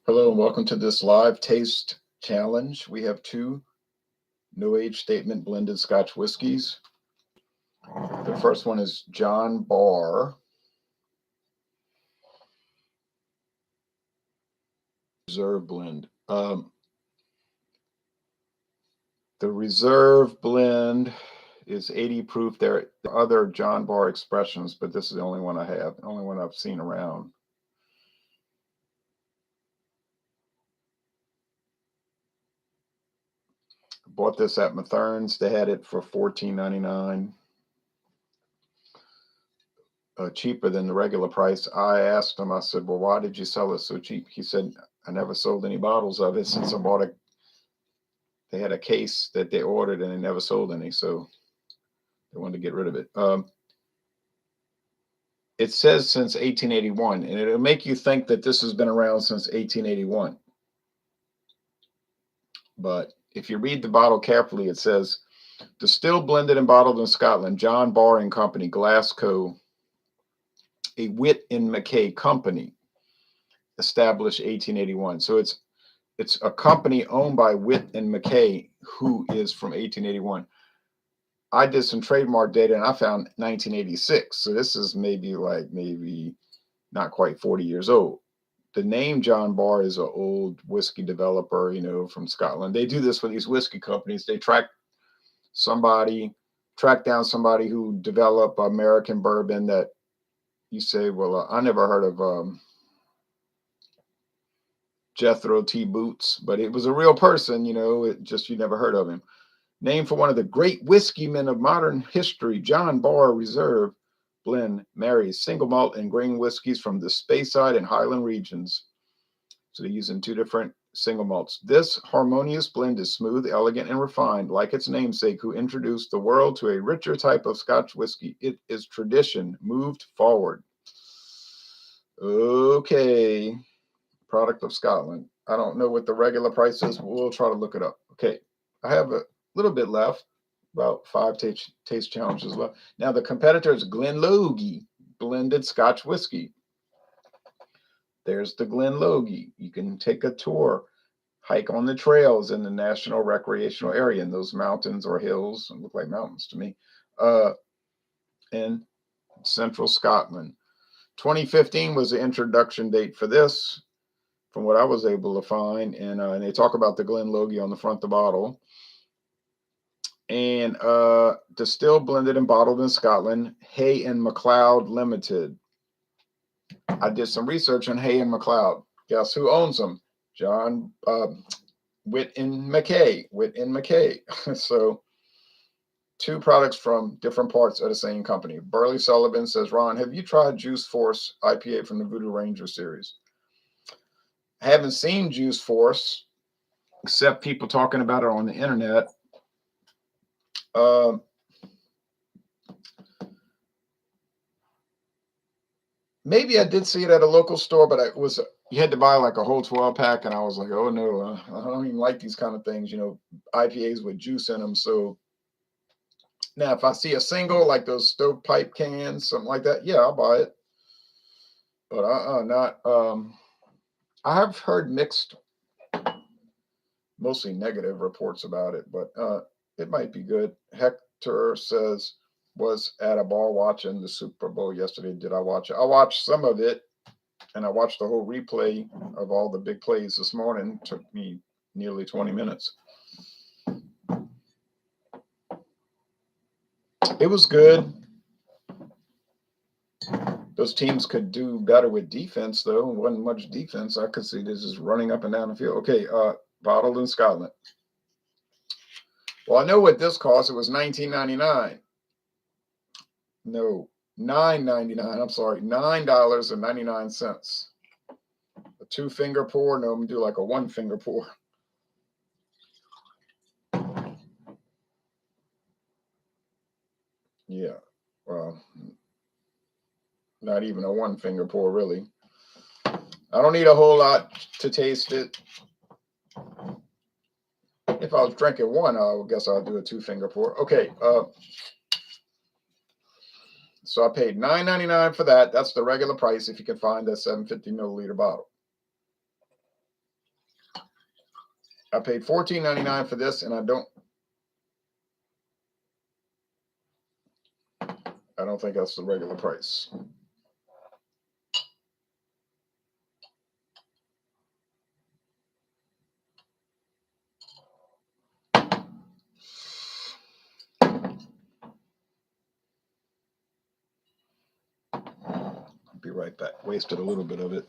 Hello and welcome to this live taste challenge. We have two no age statement blended Scotch whiskies. The first one is John Barr Reserve Blend. The Reserve Blend is 80 proof. There are other John Barr expressions, but this is the only one I have, the only one I've seen around. Bought this at Mathern's. They had it for $14.99. Cheaper than the regular price. I asked him, I said, well, why did you sell it so cheap? He said, I never sold any bottles of it since I bought it. They had a case that they ordered and they never sold any, so they wanted to get rid of it. It says since 1881, and it'll make you think that this has been around since 1881. But if you read the bottle carefully, it says, distilled, blended, and bottled in Scotland, John Barr and Company, Glasgow, a Whyte MacKay company, established 1881. So it's a company owned by Whyte and MacKay, who is from 1881. I did some trademark data and I found 1986. So this is maybe not quite 40 years old. The name John Barr is an old whiskey developer, from Scotland. They do this for these whiskey companies. They track down somebody who developed American bourbon that you say, well, I never heard of Jethro T. Boots, but it was a real person, it just, you never heard of him. Named for one of the great whiskey men of modern history, John Barr Reserve Blend marries single malt and grain whiskeys from the Speyside and Highland regions. So they're using two different single malts. This harmonious blend is smooth, elegant, and refined, like its namesake, who introduced the world to a richer type of Scotch whiskey. It is tradition moved forward. Okay. Product of Scotland. I don't know what the regular price is. We'll try to look it up. Okay. I have a little bit left, about 5 taste challenges left. Now, the competitor is Glen Logie blended Scotch whiskey. There's the Glen Logie. You can take a tour, hike on the trails in the national recreational area in those mountains or hills, look like mountains to me, in central Scotland. 2015 was the introduction date for this, from what I was able to find, and they talk about the Glen Logie on the front of the bottle. And distilled, blended, and bottled in Scotland, Hay and MacLeod Limited. I did some research on Hay and MacLeod. Guess who owns them? John Whyte and MacKay. Whyte and MacKay. So two products from different parts of the same company. Burley Sullivan says, Ron, have you tried Juice Force IPA from the Voodoo Ranger series? I haven't seen Juice Force, except people talking about it on the internet. Maybe I did see it at a local store, but you had to buy like a whole 12 pack, and I was like, oh no, I don't even like these kind of things, IPAs with juice in them. So now if I see a single like those stovepipe cans, something like that, yeah, I'll buy it. But not. I have heard mixed, mostly negative reports about it, but it might be good. Hector says, was at a bar watching the Super Bowl yesterday. Did I watch it? I watched some of it, and I watched the whole replay of all the big plays this morning. It took me nearly 20 minutes. It was good. Those teams could do better with defense, though. It wasn't much defense. I could see this just running up and down the field. Okay, bottled in Scotland. Well, I know what this cost. It was $19.99. No, $9.99. I'm sorry, $9.99. A 2-finger pour. No, I'm gonna do like a 1-finger pour. Yeah, well, not even a 1-finger pour, really. I don't need a whole lot to taste it. If I was drinking one, I guess I'll do a 2-finger pour. Okay, so I paid $9.99 for that. That's the regular price if you can find that 750 milliliter bottle. I paid $14.99 for this, and I don't think that's the regular price. Be right back. Wasted a little bit of it.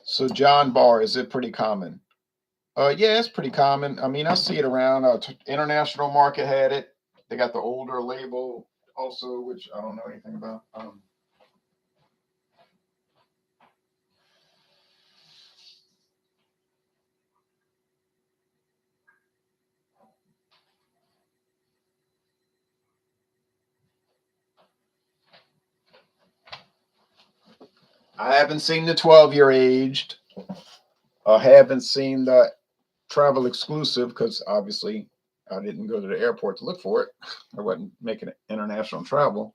So John Barr, is it pretty common? Yeah, it's pretty common. I mean, I see it around. International Market had it. They got the older label also, which I don't know anything about. I haven't seen the 12-year aged. I haven't seen the travel exclusive because obviously I didn't go to the airport to look for it. I wasn't making international travel.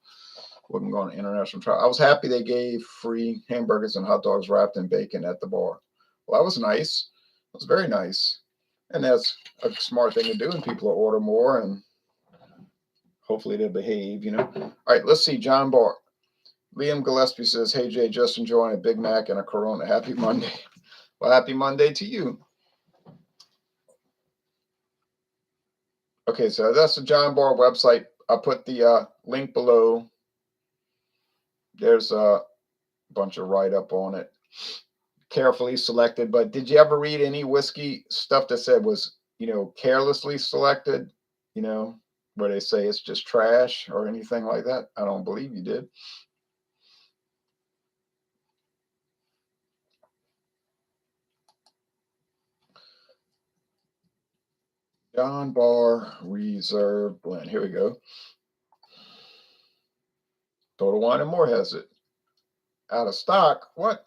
Wasn't going to international travel. I was happy they gave free hamburgers and hot dogs wrapped in bacon at the bar. Well, that was nice. It was very nice. And that's a smart thing to do, and people will order more, and hopefully they'll behave, you know. All right, let's see. John Barr. Liam Gillespie says, hey, Jay, just enjoying a Big Mac and a Corona. Happy Monday. Well, happy Monday to you. Okay, so that's the John Barr website. I'll put the link below. There's a bunch of write-up on it. Carefully selected. But did you ever read any whiskey stuff that said was, carelessly selected, where they say it's just trash or anything like that? I don't believe you did. John Barr Reserve Blend. Here we go. Total Wine and More has it. Out of stock. What?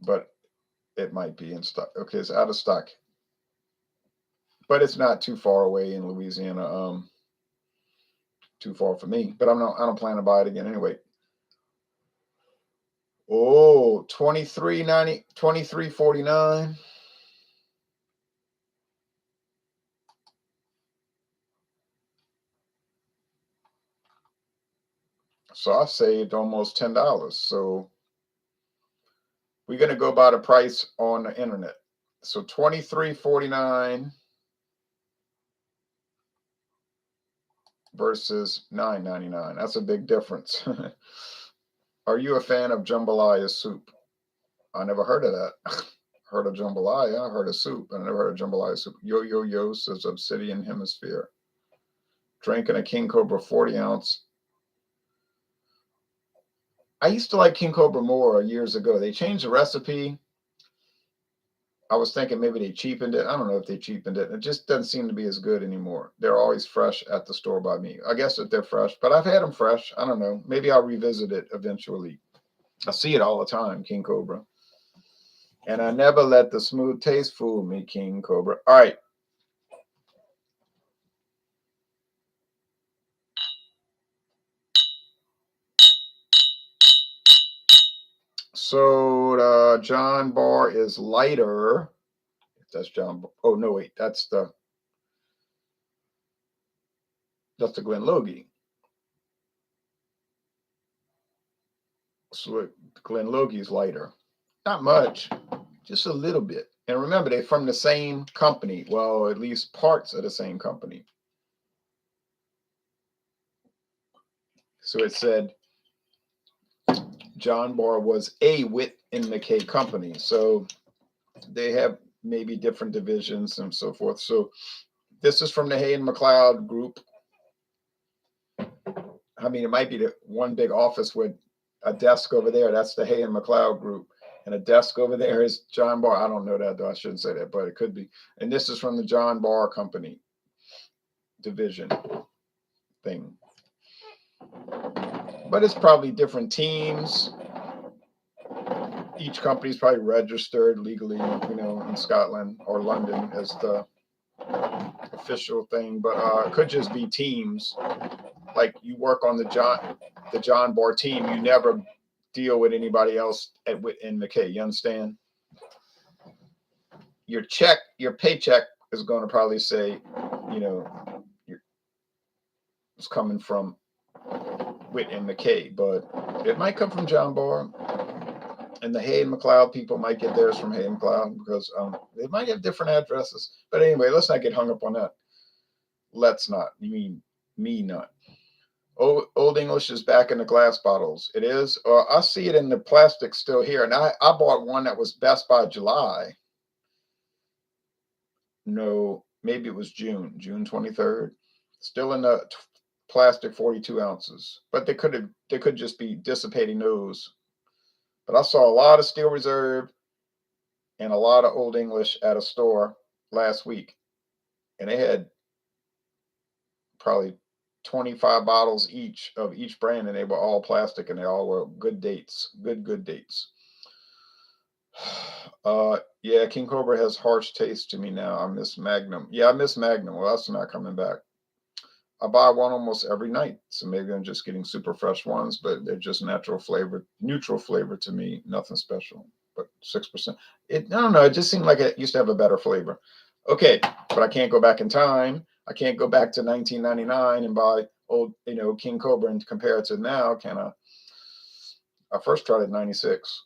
But it might be in stock. Okay, it's out of stock. But it's not too far away in Louisiana. Too far for me. But I don't plan to buy it again anyway. Oh, $23.90, $23.49. So I saved almost $10. So we're gonna go by the price on the internet. So $23.49 versus $9.99. That's a big difference. Are you a fan of jambalaya soup? I never heard of that. Heard of jambalaya. I heard of soup. I never heard of jambalaya soup. Yo says Obsidian Hemisphere. Drinking a King Cobra 40-ounce. I used to like King Cobra more years ago. They changed the recipe. I was thinking maybe they cheapened it. I don't know if they cheapened it. It just doesn't seem to be as good anymore. They're always fresh at the store by me. I guess that they're fresh, but I've had them fresh. I don't know. Maybe I'll revisit it eventually. I see it all the time, King Cobra. And I never let the smooth taste fool me, King Cobra. All right. So John Barr is lighter. If that's John. Oh no, wait, that's the Glen Logie. So Glen Logie's lighter. Not much, just a little bit. And remember, they're from the same company. Well, at least parts of the same company. So it said John Barr was a Whyte MacKay company. So they have maybe different divisions and so forth. So this is from the Hay and McLeod group. I mean, it might be the one big office with a desk over there. That's the Hay and McLeod group. And a desk over there is John Barr. I don't know that, though. I shouldn't say that, but it could be. And this is from the John Barr company division thing. But it's probably different teams. Each company's probably registered legally, in Scotland or London as the official thing. But it could just be teams. Like you work on the John Barr team, you never deal with anybody else in MacKay. You understand? Your paycheck is going to probably say, it's coming from Whyte and MacKay, but it might come from John Barr. And the Hay and McLeod people might get theirs from Hay and McLeod because they might have different addresses. But anyway, let's not get hung up on that. Let's not. You mean me not. Old English is back in the glass bottles. It is. I see it in the plastic still here. And I bought one that was Best by July. No, maybe it was June 23rd. Still in the plastic 42 ounces. But they could just be dissipating those. But I saw a lot of Steel Reserve and a lot of Old English at a store last week. And they had probably 25 bottles each of each brand, and they were all plastic, and they all were good dates. Good dates. Yeah, King Cobra has harsh taste to me now. I miss Magnum. Yeah, I miss Magnum. Well, that's not coming back. I buy one almost every night, so maybe I'm just getting super fresh ones, but they're just neutral flavor to me. Nothing special, but 6%. I don't know. It just seemed like it used to have a better flavor. Okay, but I can't go back in time. I can't go back to 1999 and buy old, King Cobra and compare it to now, can I? I first tried it in 96.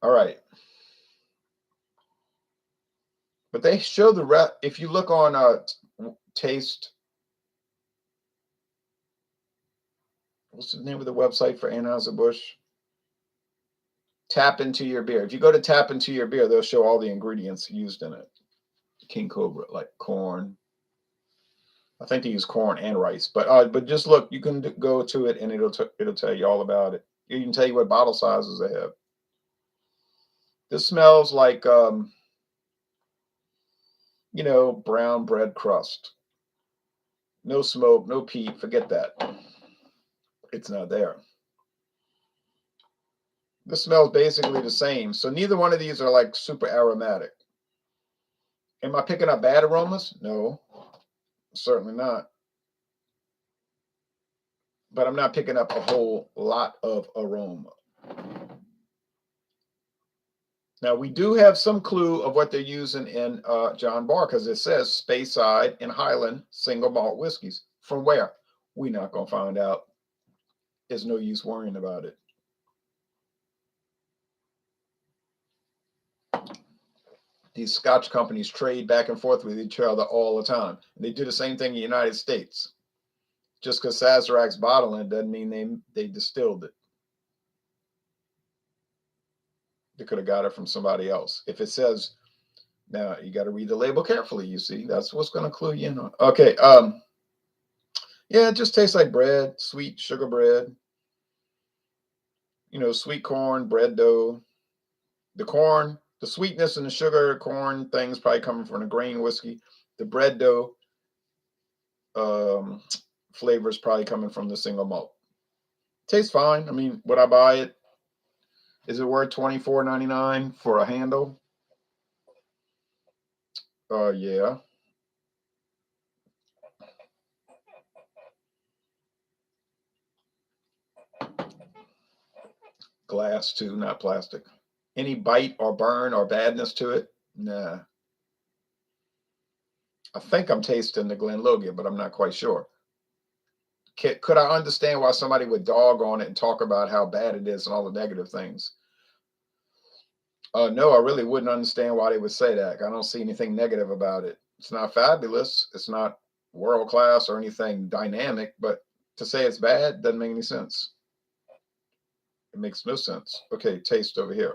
All right. But they show if you look on Taste, what's the name of the website for Anheuser-Busch? Tap Into Your Beer. If you go to Tap Into Your Beer, they'll show all the ingredients used in it. King Cobra, like corn. I think they use corn and rice, but just look, you can go to it and it'll tell you all about it. It can tell you what bottle sizes they have. This smells like brown bread crust. No smoke, no peat. Forget that. It's not there. This smells basically the same. So neither one of these are like super aromatic. Am I picking up bad aromas? No, certainly not. But I'm not picking up a whole lot of aroma. Now, we do have some clue of what they're using in John Barr because it says Speyside and Highland single malt whiskeys. From where? We're not going to find out. There's no use worrying about it. These Scotch companies trade back and forth with each other all the time. They do the same thing in the United States. Just because Sazerac's bottling it doesn't mean they distilled it. They could have got it from somebody else. If it says, now you got to read the label carefully, you see. That's what's going to clue you in on. Okay. Yeah, it just tastes like bread, sweet sugar bread. Sweet corn, bread dough. The corn, the sweetness and the sugar corn things probably coming from the grain whiskey. The bread dough flavor is probably coming from the single malt. Tastes fine. I mean, would I buy it? Is it worth $24.99 for a handle? Yeah. Glass too, not plastic. Any bite or burn or badness to it? Nah. I think I'm tasting the Glen Logie, but I'm not quite sure. Could I understand why somebody would dog on it and talk about how bad it is and all the negative things? No, I really wouldn't understand why they would say that. I don't see anything negative about it. It's not fabulous. It's not world class or anything dynamic, but to say it's bad doesn't make any sense. It makes no sense. Okay, taste over here.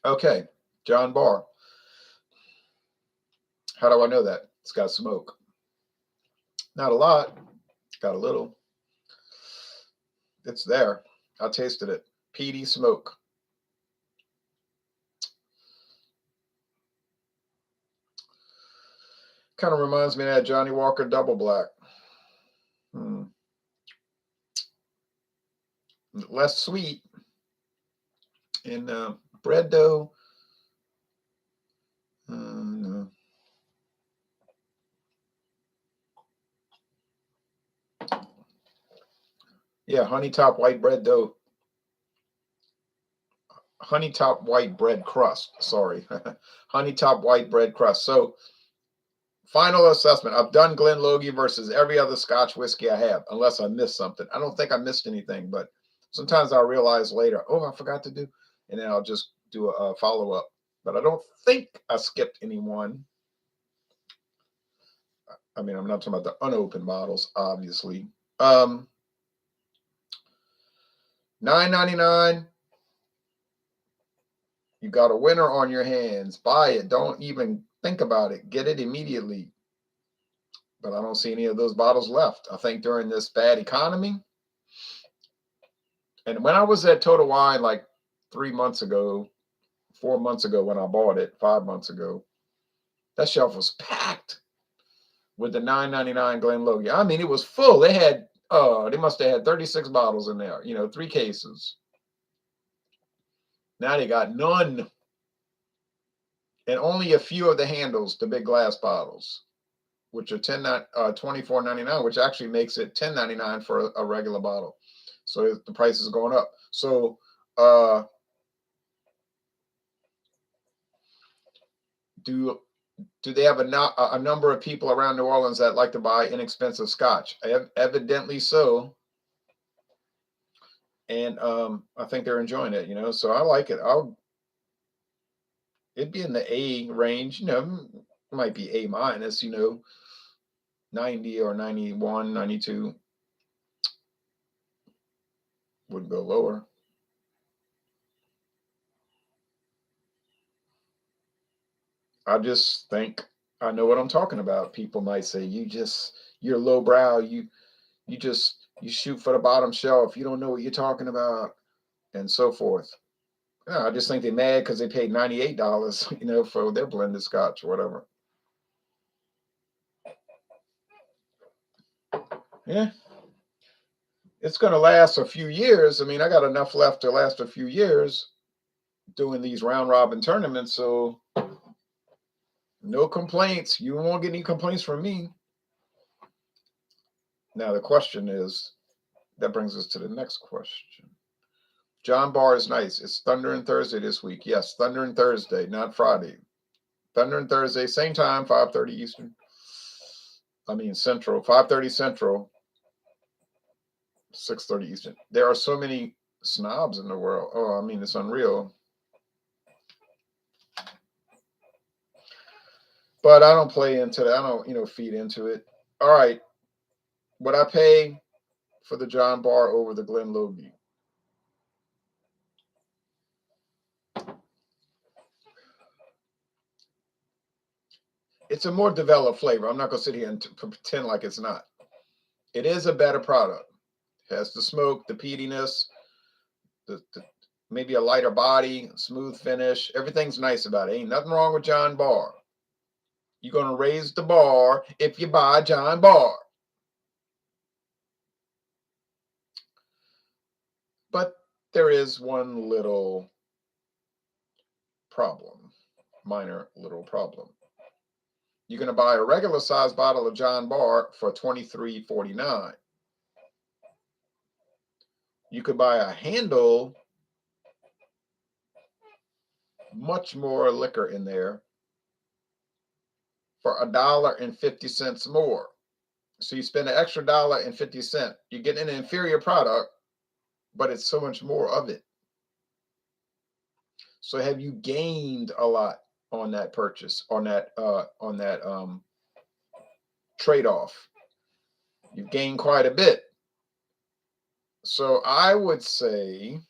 Okay, John Barr. How do I know that? It's got smoke. Not a lot. Got a little. It's there. I tasted it. peaty smoke. Kind of reminds me of that Johnny Walker Double Black. Less sweet. And bread dough. No. Yeah, honey top white bread dough. Honey top white bread crust. Sorry. Honey top white bread crust. So, final assessment. I've done Glen Logie versus every other Scotch whiskey I have, unless I missed something. I don't think I missed anything, but sometimes I'll realize later, oh, I forgot to do, and then I'll just do a follow-up. But I don't think I skipped anyone. I mean, I'm not talking about the unopened bottles, obviously. $9.99. You got a winner on your hands. Buy it. Don't even think about it. Get it immediately. But I don't see any of those bottles left. I think during this bad economy. And when I was at Total Wine like 3 months ago, 4 months ago when I bought it, 5 months ago, that shelf was packed with the $9.99 Glen Logie. I mean, it was full. They had, they must have had 36 bottles in there, 3 cases. Now they got none. And only a few of the handles, the big glass bottles, which are $24.99, which actually makes it $10.99 for a regular bottle. So the price is going up. So do they have a number of people around New Orleans that like to buy inexpensive Scotch? Evidently so. And I think they're enjoying it, so I like it. It'd be in the A range, might be A minus, 90 or 91, 92. Wouldn't go lower. I just think I know what I'm talking about. People might say, you're lowbrow. You shoot for the bottom shelf. You don't know what you're talking about, and so forth. I just think they're mad because they paid $98, for their blended Scotch or whatever. Yeah. It's going to last a few years. I mean, I got enough left to last a few years doing these round robin tournaments. So no complaints. You won't get any complaints from me. Now, the question is, that brings us to the next question. John Barr is nice. It's Thunder and Thursday this week. Yes, Thunder and Thursday, not Friday. Thunder and Thursday, same time, 5:30 Eastern. I mean, Central, 5:30 Central, 6:30 Eastern. There are so many snobs in the world. Oh, I mean, it's unreal. But I don't play into that. I don't, feed into it. All right. Would I pay for the John Barr over the Glen Logie? It's a more developed flavor. I'm not going to sit here and pretend like it's not. It is a better product. It has the smoke, the peatiness, the maybe a lighter body, smooth finish. Everything's nice about it. Ain't nothing wrong with John Barr. You're going to raise the bar if you buy John Barr. But there is one little problem, minor little problem. You're going to buy a regular size bottle of John Barr for $23.49. You could buy a handle, much more liquor in there, for $1.50 more. So you spend an extra $1.50. You're getting an inferior product, but it's so much more of it. So have you gained a lot on that purchase, on that trade-off? You've gained quite a bit. So I would say,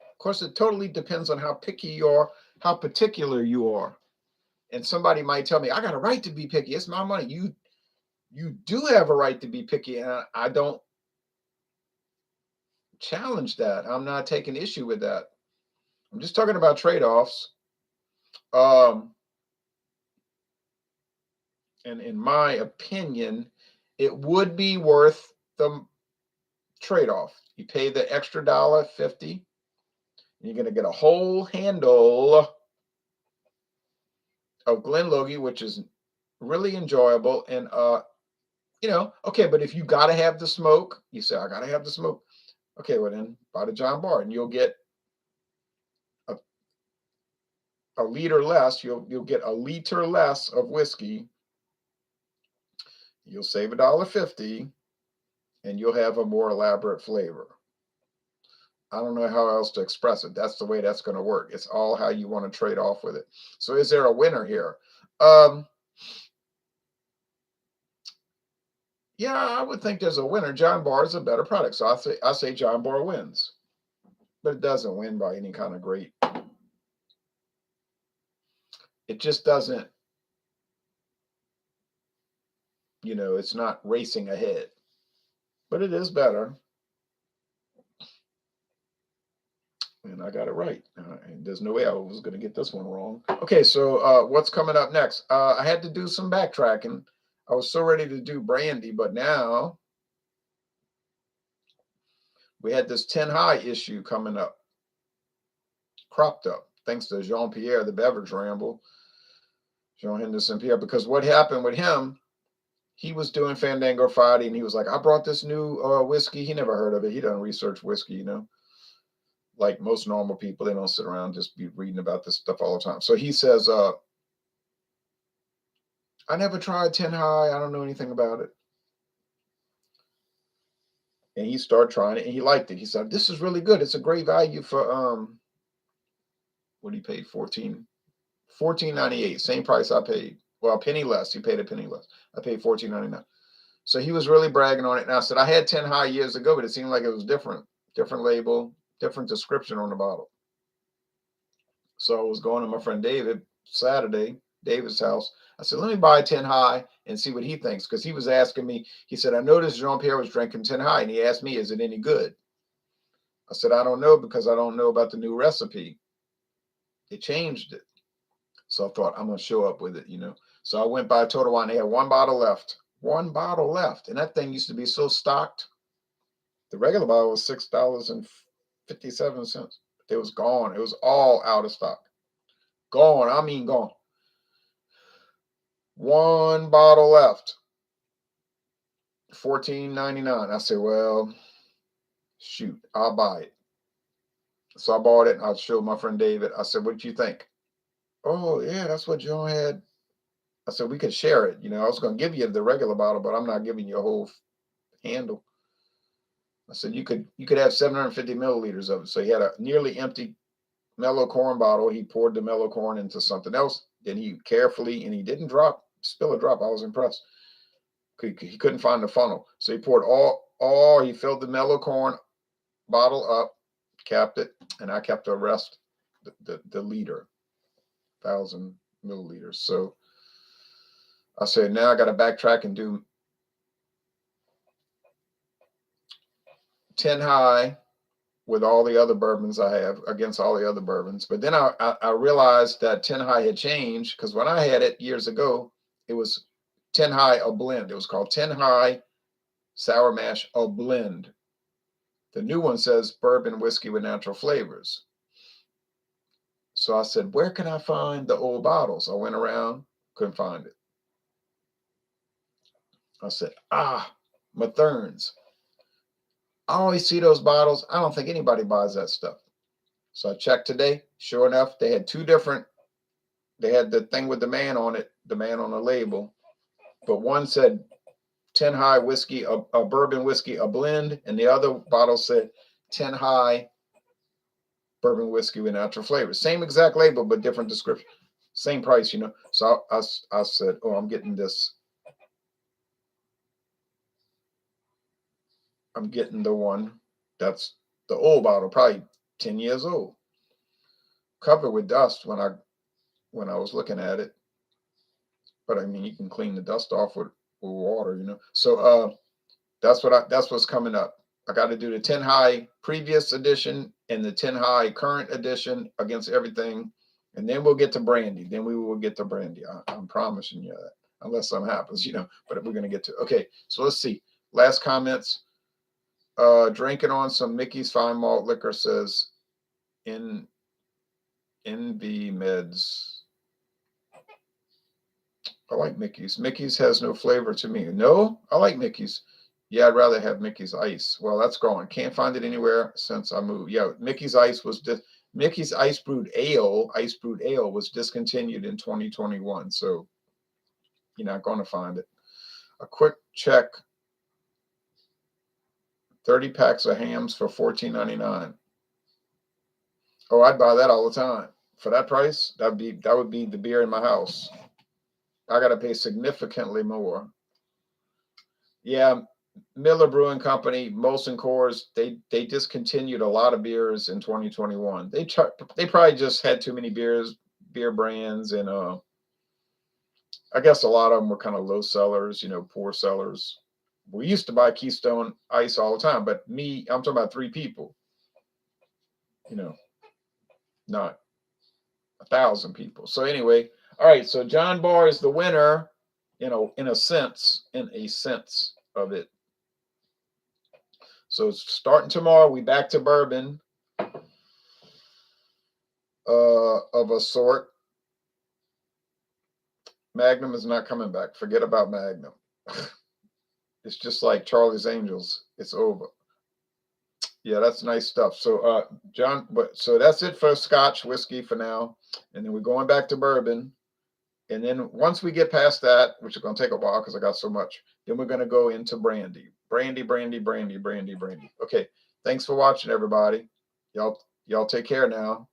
of course, it totally depends on how picky you are, how particular you are. And somebody might tell me, I got a right to be picky. It's my money. You do have a right to be picky, and I don't challenge that. I'm not taking issue with that. I'm just talking about trade-offs. And in my opinion, it would be worth the trade-off. You pay the extra $1.50, and you're going to get a whole handle of Glen Logie, which is really enjoyable. And okay, but if you got to have the smoke, you say, I got to have the smoke. Okay, well then buy the John Barr, and you'll get a liter less. You'll get a liter less of whiskey. You'll save $1.50, and you'll have a more elaborate flavor. I don't know how else to express it. That's the way that's going to work. It's all how you want to trade off with it. So is there a winner here? Yeah, I would think there's a winner. John Barr is a better product. So I say John Barr wins. But it doesn't win by any kind of great. It just doesn't, it's not racing ahead. But it is better. And I got it right. And there's no way I was going to get this one wrong. Okay, so what's coming up next? I had to do some backtracking. I was so ready to do brandy, but now we had this 10 high issue coming up, cropped up, thanks to Jean-Pierre, the beverage ramble, Jean Henderson Pierre, because what happened with him, he was doing Fandango Friday, and he was like, I brought this new whiskey. He never heard of it. He doesn't research whiskey, like most normal people. They don't sit around just be reading about this stuff all the time. So he says, I never tried 10 high. I don't know anything about it. And he started trying it, and he liked it. He said, this is really good. It's a great value for, what he paid, $14.98, same price I paid. Well, a penny less. He paid a penny less. I paid $14.99. So he was really bragging on it. And I said, I had 10 high years ago, but it seemed like it was different label, different description on the bottle. So I was going to my friend David Saturday, David's house. I said, let me buy 10 high and see what he thinks. Because he was asking me, he said, I noticed Jean-Pierre was drinking 10 high. And he asked me, is it any good? I said, I don't know, because I don't know about the new recipe. They changed it. So I thought, I'm going to show up with it, So I went by Total Wine. They had one bottle left. And that thing used to be so stocked. The regular bottle was $6.57. It was gone. It was all out of stock. Gone. I mean, gone. One bottle left. $14.99. I said, well, shoot, I'll buy it. So I bought it, and I showed my friend David. I said, what do you think? Oh, yeah, that's what John had. I said, we could share it. I was going to give you the regular bottle, but I'm not giving you a whole handle. I said, you could have 750 milliliters of it. So he had a nearly empty mellow corn bottle. He poured the mellow corn into something else. Then he carefully, and he didn't spill a drop. I was impressed. He couldn't find the funnel. So he poured he filled the mellow corn bottle up, capped it, and I kept the rest, the liter, 1,000 milliliters. So I said, now I got to backtrack and do 10 high with all the other bourbons I have against all the other bourbons. But then I realized that 10 high had changed, because when I had it years ago, it was 10 high a blend. It was called 10 high sour mash a blend. The new one says bourbon whiskey with natural flavors. So I said, where can I find the old bottles? I went around, couldn't find it. I said, Mathern's. I always see those bottles. I don't think anybody buys that stuff. So I checked today. Sure enough, they had two different. They had the thing with the man on it, the man on the label. But one said 10 high whiskey, a bourbon whiskey, a blend. And the other bottle said 10 high bourbon whiskey with natural flavors. Same exact label, but different description. Same price, So I said, I'm getting this. I'm getting the one that's the old bottle, probably 10 years old, covered with dust when I was looking at it. But I mean, you can clean the dust off with water, So that's what's coming up. I got to do the 10 high previous edition and the 10 high current edition against everything. And then we'll get to brandy. Then we will get to brandy. I'm promising you that, unless something happens, you know, but we're going to get to, okay. So let's see. Last comments. Drinking on some Mickey's fine malt liquor, says in the meds. I like Mickey's. Mickey's has no flavor to me. No, I like Mickey's. Yeah, I'd rather have Mickey's Ice. Well, that's gone. Can't find it anywhere since I moved. Yeah, Mickey's Ice was Mickey's Ice Brewed Ale was discontinued in 2021. So you're not going to find it. A quick check. 30 packs of hams for $14.99. Oh, I'd buy that all the time. For that price, that would be the beer in my house. I got to pay significantly more. Yeah, Miller Brewing Company, Molson Coors, they discontinued a lot of beers in 2021. They probably just had too many beer brands, and I guess a lot of them were kind of low sellers, you know, poor sellers. We used to buy Keystone Ice all the time, but I'm talking about 3 people, you know, not 1,000 people. So anyway, all right. So John Barr is the winner, you know, in a sense of it. So starting tomorrow, we back to bourbon of a sort. Magnum is not coming back. Forget about Magnum. It's just like Charlie's Angels. It's over. Yeah, that's nice stuff. So John, so that's it for Scotch whiskey for now. And then we're going back to bourbon. And then once we get past that, which is going to take a while because I got so much, then we're going to go into brandy. Brandy. Okay. Thanks for watching, everybody. Y'all take care now.